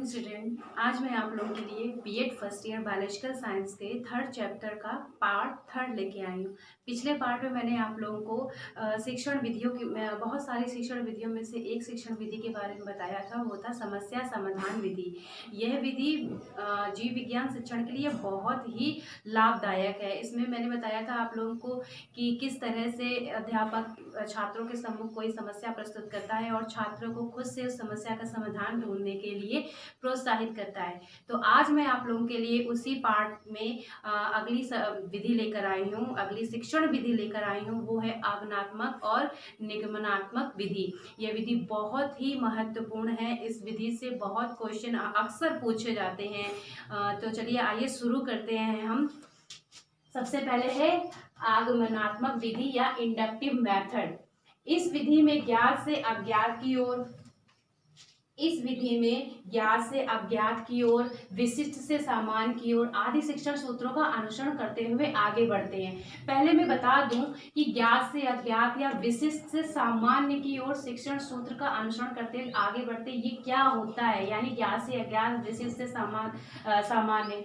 Student, आज मैं आप लोगों के लिए BEd first year biological science के थर्ड चैप्टर का पार्ट थर्ड लेके आई हूँ। पिछले पार्ट में मैंने आप लोगों को शिक्षण विधियों की बहुत सारी शिक्षण विधियों में से एक शिक्षण विधि के बारे में बताया था, वो था समस्या समाधान विधि। यह विधि जीव विज्ञान शिक्षण के लिए बहुत ही लाभदायक है। इसमें मैंने बताया था आप लोगों को कि किस तरह से अध्यापक छात्रों के सम्मुख कोई समस्या प्रस्तुत करता है और छात्रों को खुद से उस समस्या का समाधान ढूंढने के लिए प्रोत्साहित करता है। तो आज मैं आप लोगों के लिए उसी पार्ट में अगली विधि लेकर आई हूँ, अगली शिक्षण विधि लेकर आई हूँ। वो है आगमनात्मक और निगमनात्मक विधि। यह विधि बहुत ही महत्वपूर्ण है। इस विधि से बहुत क्वेश्चन अक्सर पूछे जाते हैं। तो चलिए आइए शुरू करते हैं हम। सबसे पहले है आगमनात्मक विधि या इंडक्टिव मेथड। इस विधि में ज्ञात से अज्ञात की ओर विशिष्ट से सामान्य की ओर आदि शिक्षण सूत्रों का अनुसरण करते हुए आगे बढ़ते हैं। पहले मैं बता दूं कि ज्ञात से अज्ञात या विशिष्ट से सामान्य की ओर शिक्षण सूत्र का अनुसरण करते हुए आगे बढ़ते, ये क्या होता है? यानी ज्ञात से अज्ञात, विशिष्ट से सामान्य।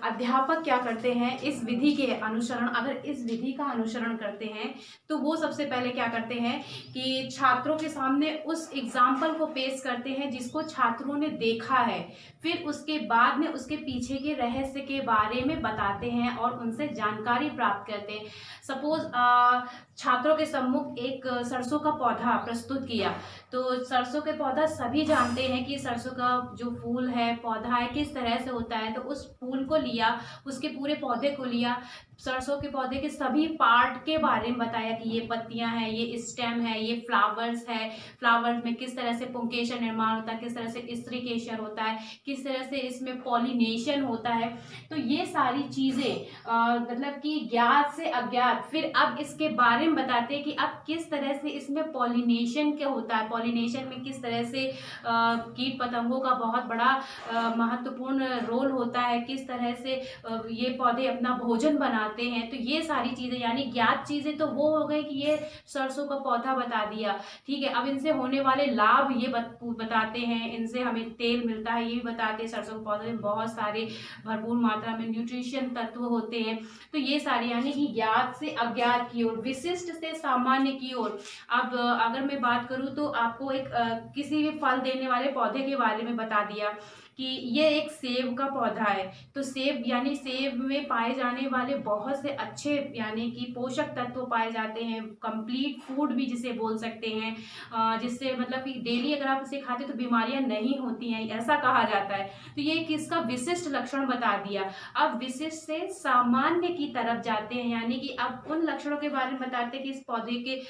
अध्यापक क्या करते हैं इस विधि के अनुसरण, अगर इस विधि का अनुसरण करते हैं तो वो सबसे पहले क्या करते हैं कि छात्रों के सामने उस एग्जाम्पल को पेश करते हैं जिसको छात्रों ने देखा है। फिर उसके बाद में उसके पीछे के रहस्य के बारे में बताते हैं और उनसे जानकारी प्राप्त करते हैं। सपोज छात्रों के सम्मुख एक सरसों का पौधा प्रस्तुत किया, तो सरसों के पौधा सभी जानते हैं कि सरसों का जो फूल है, पौधा है, किस तरह से होता है। तो उस फूल को लिया, उसके पूरे पौधे को लिया, सरसों के पौधे के सभी पार्ट के बारे में बताया कि ये पत्तियां हैं, ये स्टेम है, ये फ्लावर्स है, फ्लावर्स में किस तरह से पुंकेसर निर्माण होता है, किस तरह से स्त्रीकेसर होता है, किस तरह से इसमें पॉलिनेशन होता है। तो ये सारी चीजें मतलब कि ज्ञात से अज्ञात। फिर अब इसके बारे में बताते हैं कि अब किस तरह से इसमें पॉलिनेशन क्या होता है, पॉलिनेशन में किस तरह से कीट पतंगों का बहुत बड़ा महत्वपूर्ण रोल होता है, किस तरह से ये पौधे अपना भोजन बनाते हैं। तो ये सारी चीजें यानी ज्ञात चीजें तो वो हो गई कि ये सरसों का पौधा बता दिया, ठीक है। अब इनसे होने वाले लाभ ये बताते हैं, इनसे हमें तेल मिलता है ये भी बताते हैं। सरसों के पौधे में बहुत सारे भरपूर मात्रा में न्यूट्रिशन तत्व होते हैं। तो ये सारी यानी कि ज्ञात से अज्ञात की ओर, विशिष्ट से सामान्य की ओर। अब अगर मैं बात करूं तो आपको एक किसी भी फल देने वाले पौधे के बारे में बता दिया कि ये एक सेब का पौधा है। तो सेब यानी सेब में पाए जाने वाले बहुत से अच्छे यानी कि पोषक तत्व पाए जाते हैं, कंप्लीट फूड भी जिसे बोल सकते हैं, जिससे मतलब कि डेली अगर आप इसे खाते तो बीमारियां नहीं होती हैं, ऐसा कहा जाता है। तो ये किसका विशिष्ट लक्षण बता दिया। अब विशिष्ट से सामान्य की तरफ जाते हैं, यानी कि अब उन लक्षणों के बारे में बताते हैं कि इस पौधे के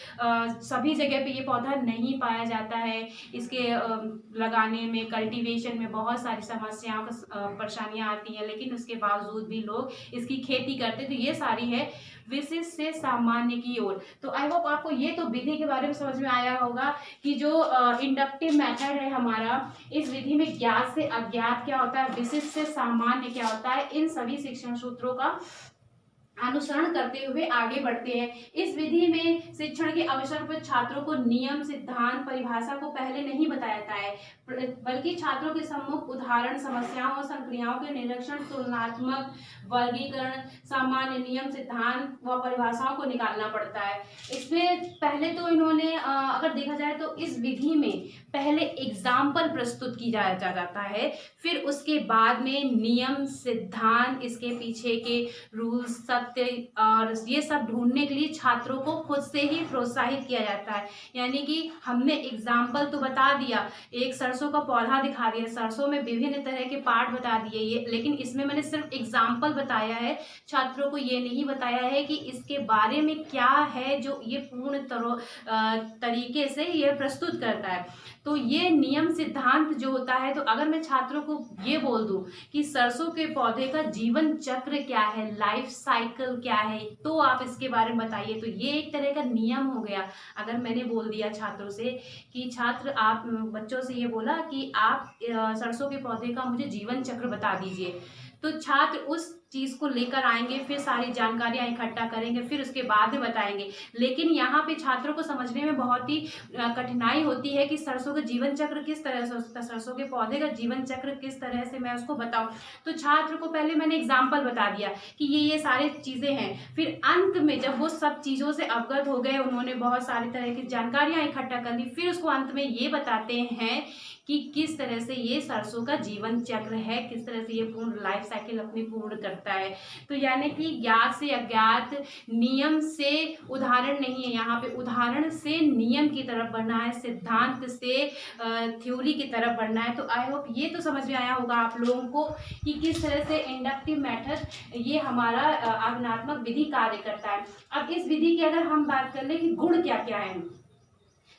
सभी जगह पे ये पौधा नहीं पाया जाता है, इसके लगाने में, कल्टीवेशन में बहुत सारी समस्याओं परेशानियां आती हैं, लेकिन उसके बावजूद भी लोग इसकी खेती करते। तो ये सारी है विशिष्ट से सामान्य की ओर। तो आई होप आपको ये तो विधि के बारे में समझ में आया होगा कि जो इंडक्टिव मेथड है हमारा, इस विधि में ज्ञात से अज्ञात क्या होता है, विशिष्ट से सामान्य क्या होता है, इन सभी शिक्षण सूत्रों का अनुसरण करते हुए आगे बढ़ते हैं। इस विधि में शिक्षण के अवसर पर छात्रों को नियम, सिद्धांत, परिभाषा को पहले नहीं बताया जाता है, बल्कि छात्रों के सम्मुख उदाहरण, समस्याओं और संक्रियाओं के निरीक्षण, तुलनात्मक वर्गीकरण, सामान्य नियम, सिद्धांत व परिभाषाओं को निकालना पड़ता है। इसमें पहले तो इन्होंने अगर देखा जाए तो इस विधि में पहले एग्जाम्पल प्रस्तुत की जाता है, फिर उसके बाद में नियम, सिद्धांत, इसके पीछे के रूल्स, सत्य और ये सब ढूंढने के लिए छात्रों को खुद से ही प्रोत्साहित किया जाता है। यानी कि हमने एग्जाम्पल तो बता दिया, एक सरसों का पौधा दिखा दिया, सरसों में विभिन्न तरह के पार्ट बता दिए ये, लेकिन इसमें मैंने सिर्फ एग्जाम्पल बताया है, छात्रों को ये नहीं बताया है कि इसके बारे में क्या है जो ये पूर्ण तरीके से ये प्रस्तुत करता है। तो ये नियम, सिद्धांत जो होता है, तो अगर मैं छात्रों को ये बोल दूं कि सरसों के पौधे का जीवन चक्र क्या है, लाइफ साइकिल क्या है, तो आप इसके बारे में बताइए। तो ये एक तरह का नियम हो गया। अगर मैंने बोल दिया छात्रों से कि छात्र, आप बच्चों से ये बोला कि आप सरसों के पौधे का मुझे जीवन चक्र बता दीजिए, तो छात्र उस चीज़ को लेकर आएंगे, फिर सारी जानकारियाँ इकट्ठा करेंगे, फिर उसके बाद में बताएंगे। लेकिन यहाँ पे छात्रों को समझने में बहुत ही कठिनाई होती है कि सरसों का जीवन चक्र किस तरह से होता है, सरसों के पौधे का जीवन चक्र किस तरह से मैं उसको बताऊं। तो छात्र को पहले मैंने एग्जाम्पल बता दिया कि ये सारी चीज़ें हैं। फिर अंत में जब वो सब चीज़ों से अवगत हो गए, उन्होंने बहुत सारी तरह की जानकारियाँ इकट्ठा कर ली, फिर उसको अंत में ये बताते हैं कि किस तरह से ये सरसों का जीवन चक्र है, किस तरह से ये पूर्ण लाइफ साइकिल अपनी पूर्ण करता है। तो यानी कि ज्ञात से अज्ञात, नियम से उदाहरण नहीं है, यहाँ पे उदाहरण से नियम की तरफ बढ़ना है, सिद्धांत से थ्योरी की तरफ बढ़ना है। तो आई होप ये तो समझ में आया होगा आप लोगों को कि किस तरह से इंडक्टिव मेथड ये हमारा आगमनात्मक विधि कार्य करता है। अब इस विधि की अगर हम बात कर ले कि गुण क्या क्या है,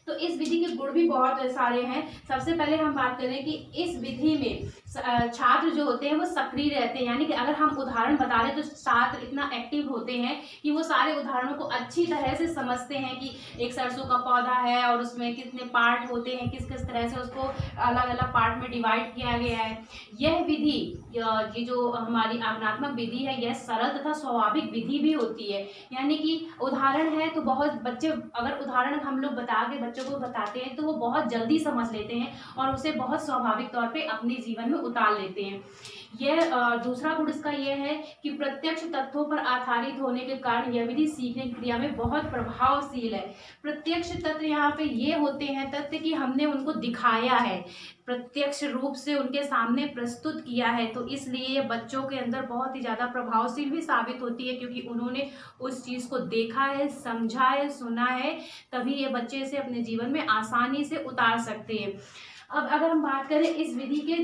तो इस विधि के गुण भी बहुत सारे हैं। सबसे पहले हम बात करें कि इस विधि में छात्र जो होते हैं वो सक्रिय रहते हैं, यानी कि अगर हम उदाहरण बता रहे तो छात्र इतना एक्टिव होते हैं कि वो सारे उदाहरणों को अच्छी तरह से समझते हैं कि एक सरसों का पौधा है और उसमें कितने पार्ट होते हैं, किस किस तरह से उसको अलग अलग पार्ट में डिवाइड किया गया है। यह विधि, ये जो हमारी आगमनात्मक विधि है, यह सरल तथा स्वाभाविक विधि भी होती है। यानी कि उदाहरण है तो बहुत बच्चे, अगर उदाहरण हम लोग बता के बच्चों को बताते हैं तो वो बहुत जल्दी समझ लेते हैं और उसे बहुत स्वाभाविक तौर पे अपने जीवन में उतार लेते हैं। यह दूसरा गुण इसका यह है कि प्रत्यक्ष तथ्यों पर आधारित होने के कारण यह विधि सीखने की क्रिया में बहुत प्रभावशील है। प्रत्यक्ष तथ्य यहाँ पे ये होते हैं तथ्य कि हमने उनको दिखाया है, प्रत्यक्ष रूप से उनके सामने प्रस्तुत किया है, तो इसलिए ये बच्चों के अंदर बहुत ही ज़्यादा प्रभावशील भी साबित होती है, क्योंकि उन्होंने उस चीज़ को देखा है, समझा है, सुना है, तभी ये बच्चे इसे अपने जीवन में आसानी से उतार सकते हैं। अब अगर हम बात करें इस विधि के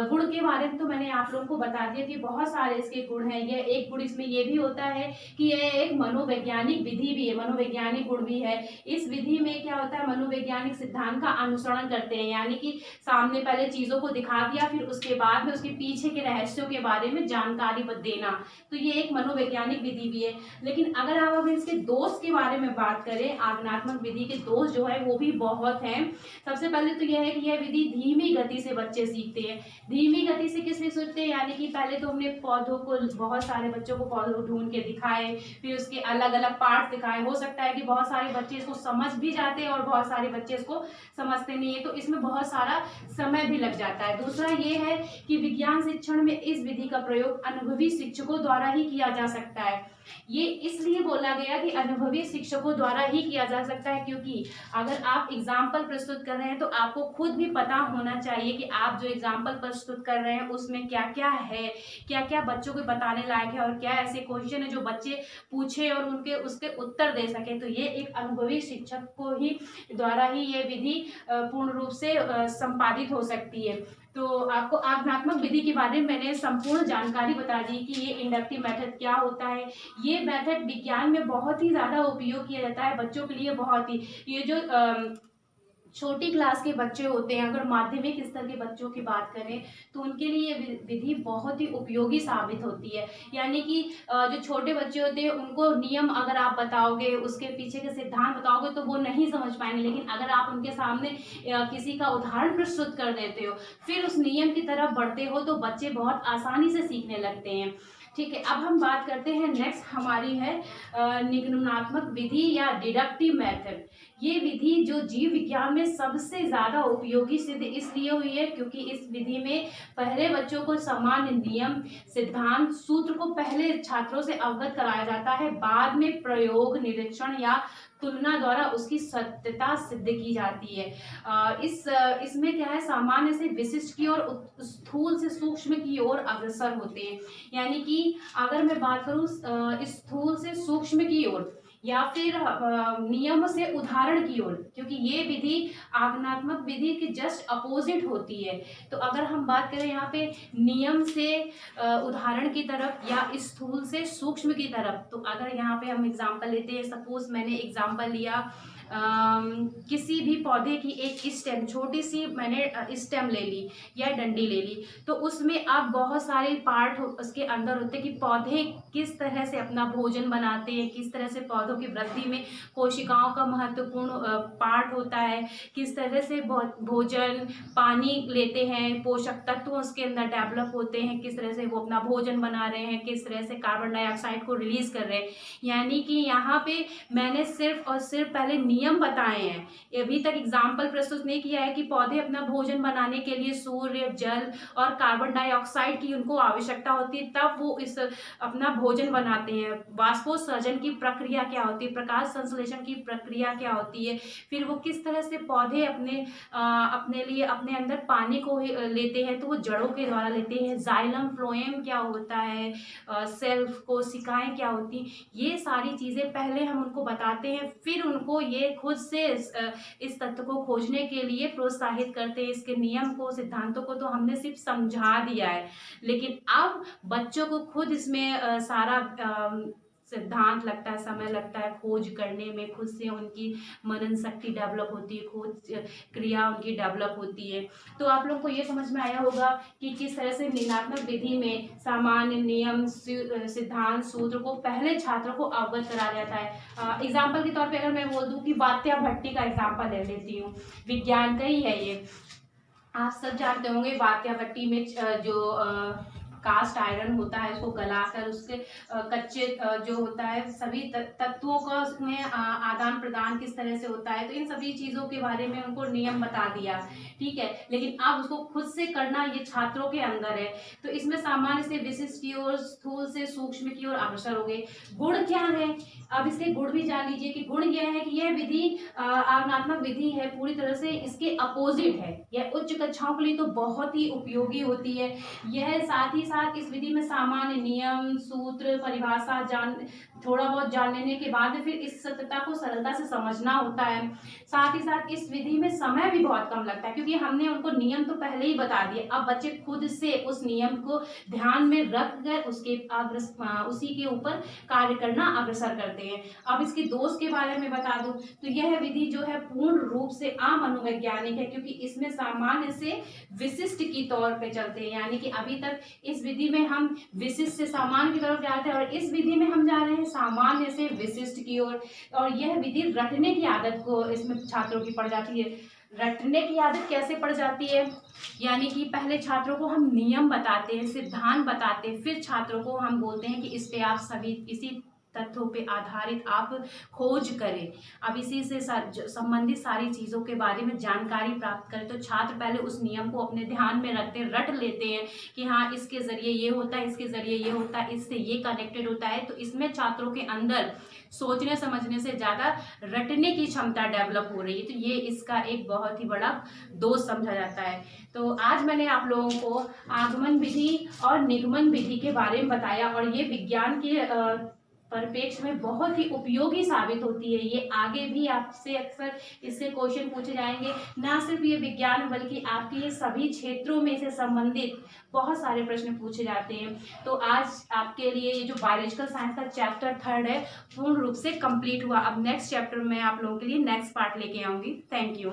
गुण के बारे में, तो मैंने आप लोगों को बता दिया कि बहुत सारे इसके गुण हैं। यह एक गुण इसमें यह भी होता है कि यह एक मनोवैज्ञानिक विधि भी है, मनोवैज्ञानिक गुण भी है। इस विधि में क्या होता है, मनोवैज्ञानिक सिद्धांत का अनुसरण करते हैं, यानी कि सामने पहले चीज़ों को दिखा दिया, फिर उसके बाद में उसके पीछे के रहस्यों के बारे में जानकारी देना, तो ये एक मनोवैज्ञानिक विधि भी है। लेकिन अगर आप अभी इसके दोष के बारे में बात करें, आगमनात्मक विधि के दोष जो है वो भी बहुत हैं। सबसे पहले तो यह है कि यह विधि धीमी गति से बच्चे सीखते हैं। धीमी गति से किस लिए सीखते हैं, यानी कि पहले तो हमने पौधों को, बहुत सारे बच्चों को पौधों ढूंढ के दिखाए, फिर उसके अलग अलग पार्ट दिखाए। हो सकता है कि बहुत सारे बच्चे इसको समझ भी जाते हैं और बहुत सारे बच्चे इसको समझते नहीं है, तो इसमें बहुत सारा समय भी लग जाता है। दूसरा ये है कि विज्ञान शिक्षण में इस विधि का प्रयोग अनुभवी शिक्षकों द्वारा ही किया जा सकता है। ये इसलिए बोला गया कि अनुभवी शिक्षकों द्वारा ही किया जा सकता है, क्योंकि अगर आप एग्जाम्पल प्रस्तुत कर रहे हैं तो आपको खुद भी पता होना चाहिए कि आप जो एग्जाम्पल प्रस्तुत कर रहे हैं उसमें क्या क्या है, क्या क्या बच्चों को बताने लायक है, और क्या ऐसे क्वेश्चन है जो बच्चे पूछे और उनके उसके उत्तर दे सके। तो ये एक अनुभवी शिक्षक को ही द्वारा ही ये विधि पूर्ण रूप से संपादित हो सकती है। तो आपको आगमनात्मक विधि के बारे में मैंने संपूर्ण जानकारी बता दी कि ये इंडक्टिव मेथड क्या होता है। ये मेथड विज्ञान में बहुत ही ज़्यादा उपयोग किया जाता है बच्चों के लिए। बहुत ही, ये जो छोटी क्लास के बच्चे होते हैं, अगर माध्यमिक स्तर के बच्चों की बात करें तो उनके लिए ये विधि बहुत ही उपयोगी साबित होती है। यानी कि जो छोटे बच्चे होते हैं उनको नियम अगर आप बताओगे, उसके पीछे के सिद्धांत बताओगे तो वो नहीं समझ पाएंगे, लेकिन अगर आप उनके सामने किसी का उदाहरण प्रस्तुत कर देते हो, फिर उस नियम की तरफ बढ़ते हो, तो बच्चे बहुत आसानी से सीखने लगते हैं। ठीक है, अब हम बात करते हैं नेक्स्ट हमारी है निगमनात्मक विधि या डिडक्टिव मेथड। ये विधि जो जीव विज्ञान में सबसे ज़्यादा उपयोगी सिद्ध इसलिए हुई है क्योंकि इस विधि में पहले बच्चों को सामान्य नियम, सिद्धांत, सूत्र को पहले छात्रों से अवगत कराया जाता है, बाद में प्रयोग, निरीक्षण या तुलना द्वारा उसकी सत्यता सिद्ध की जाती है। इसमें क्या है, सामान्य से विशिष्ट की ओर, स्थूल से सूक्ष्म की ओर अग्रसर होते हैं। यानी कि अगर मैं बात करूँ स्थूल से सूक्ष्म की ओर या फिर नियम से उदाहरण की ओर, क्योंकि ये विधि आगमनात्मक विधि के जस्ट अपोजिट होती है। तो अगर हम बात करें यहाँ पे नियम से उदाहरण की तरफ या स्थूल से सूक्ष्म की तरफ, तो अगर यहाँ पे हम एग्जांपल लेते हैं, सपोज मैंने एग्जांपल लिया किसी भी पौधे की एक स्टेम, छोटी सी मैंने स्टेम ले ली या डंडी ले ली, तो उसमें अब बहुत सारे पार्ट उसके अंदर होते हैं कि पौधे किस तरह से अपना भोजन बनाते हैं, किस तरह से पौधों की वृद्धि में कोशिकाओं का महत्वपूर्ण पार्ट होता है, किस तरह से भोजन पानी लेते हैं, पोषक तत्व उसके अंदर डेवलप होते हैं, किस तरह से वो अपना भोजन बना रहे हैं, किस तरह से कार्बन डाइऑक्साइड को रिलीज कर रहे हैं। यानी कि यहाँ पे मैंने सिर्फ और सिर्फ पहले नियम बताए हैं, अभी तक एग्जाम्पल प्रस्तुत नहीं किया है कि पौधे अपना भोजन बनाने के लिए सूर्य, जल और कार्बन डाइऑक्साइड की उनको आवश्यकता होती है, तब वो इस अपना भोजन बनाते हैं। वाष्पोत्सर्जन की प्रक्रिया क्या होती है, प्रकाश संश्लेषण की प्रक्रिया क्या होती है, फिर वो किस तरह से पौधे अपने लिए अपने अंदर पानी को लेते हैं, तो वो जड़ों के द्वारा लेते हैं। जाइलम फ्लोएम क्या होता है, सेल्फ कोशिकाएं क्या होती हैं, ये सारी चीज़ें पहले हम उनको बताते हैं, फिर उनको ये खुद से इस तत्व को खोजने के लिए प्रोत्साहित करते हैं। इसके नियम को, सिद्धांतों को तो हमने सिर्फ समझा दिया है, लेकिन अब बच्चों को खुद इसमें सारा सिद्धांत लगता है, समय लगता है खोज करने में, खुद से उनकी मनन शक्ति डेवलप होती है, खोज क्रिया उनकी डेवलप होती है। तो आप लोग को ये समझ में आया होगा कि किस तरह से निर्णात्मक विधि में सामान्य नियम, सिद्धांत, सूत्र को पहले छात्रों को अवगत कराया जाता है। एग्जाम्पल के तौर पे अगर मैं बोल दूं कि वात्या भट्टी का एग्जाम्पल ले लेती हूँ, विज्ञान का ही है ये। आप सब जानते होंगे वात्या भट्टी में जो कास्ट आयरन होता है, उसको गलाकर उसके कच्चे जो होता है सभी तत्वों का उसमें आदान प्रदान किस तरह से होता है, तो इन सभी चीज़ों के बारे में उनको नियम बता दिया, ठीक है। लेकिन अब उसको खुद से करना ये छात्रों के अंदर है। तो इसमें सामान्य से विशिष्ट की ओर, स्थूल से सूक्ष्म की ओर अग्रसर हो गए। गुण क्या है, अब इसके गुण भी जान लीजिए कि गुण यह है कि यह विधि आगमनात्मक विधि है, पूरी तरह से इसके अपोजिट है। यह उच्च कक्षाओं के लिए तो बहुत ही उपयोगी होती है। यह साथ ही साथ इस विधि में सामान्य नियम, सूत्र, परिभाषा थोड़ा बहुत जान लेने के बाद फिर इस सत्यता को सरलता से समझना होता है। साथ ही साथ इस विधि में समय भी बहुत कम लगता है, क्योंकि हमने उनको नियम तो पहले ही बता दिए। अब बच्चे खुद से उस नियम को ध्यान में रख कर उसी के ऊपर कार्य करना अग्रसर करते हैं। अब इसके दोष के बारे में बता दूं तो यह विधि जो है पूर्ण रूप से अमनोवैज्ञानिक है, क्योंकि इसमें सामान्य से विशिष्ट की तौर पे चलते हैं। यानी कि अभी तक इस विधि में हम विशिष्ट से सामान्य की तरफ जाते हैं, और इस विधि में हम जा रहे हैं सामान्य से विशिष्ट की ओर। और यह विधि रटने की आदत को इसमें छात्रों की पड़ जाती है। रटने की आदत कैसे पड़ जाती है, यानी कि पहले छात्रों को हम नियम बताते हैं, सिद्धांत बताते हैं, फिर छात्रों को हम बोलते हैं कि इस पे आप सभी इसी तथ्यों पे आधारित आप खोज करें। अब इसी से संबंधित सारी चीज़ों के बारे में जानकारी प्राप्त करें। तो छात्र पहले उस नियम को अपने ध्यान में रखते हैं, रट लेते हैं कि हाँ इसके ज़रिए ये होता है, इसके ज़रिए ये होता है, इससे ये कनेक्टेड होता है। तो इसमें छात्रों के अंदर सोचने समझने से ज़्यादा रटने की क्षमता डेवलप हो रही है। तो ये इसका एक बहुत ही बड़ा दोष समझा जाता है। तो आज मैंने आप लोगों को आगमन विधि और निगमन विधि के बारे में बताया, और ये विज्ञान के परिप्रेक्ष्य में बहुत ही उपयोगी साबित होती है। ये आगे भी आपसे अक्सर इससे क्वेश्चन पूछे जाएंगे। ना सिर्फ ये विज्ञान बल्कि आपके ये सभी क्षेत्रों में से संबंधित बहुत सारे प्रश्न पूछे जाते हैं। तो आज आपके लिए ये जो बायोलॉजिकल साइंस का चैप्टर 3 है पूर्ण रूप से कंप्लीट हुआ। अब नेक्स्ट चैप्टर में आप लोगों के लिए नेक्स्ट पार्ट लेके आऊंगी। Thank you.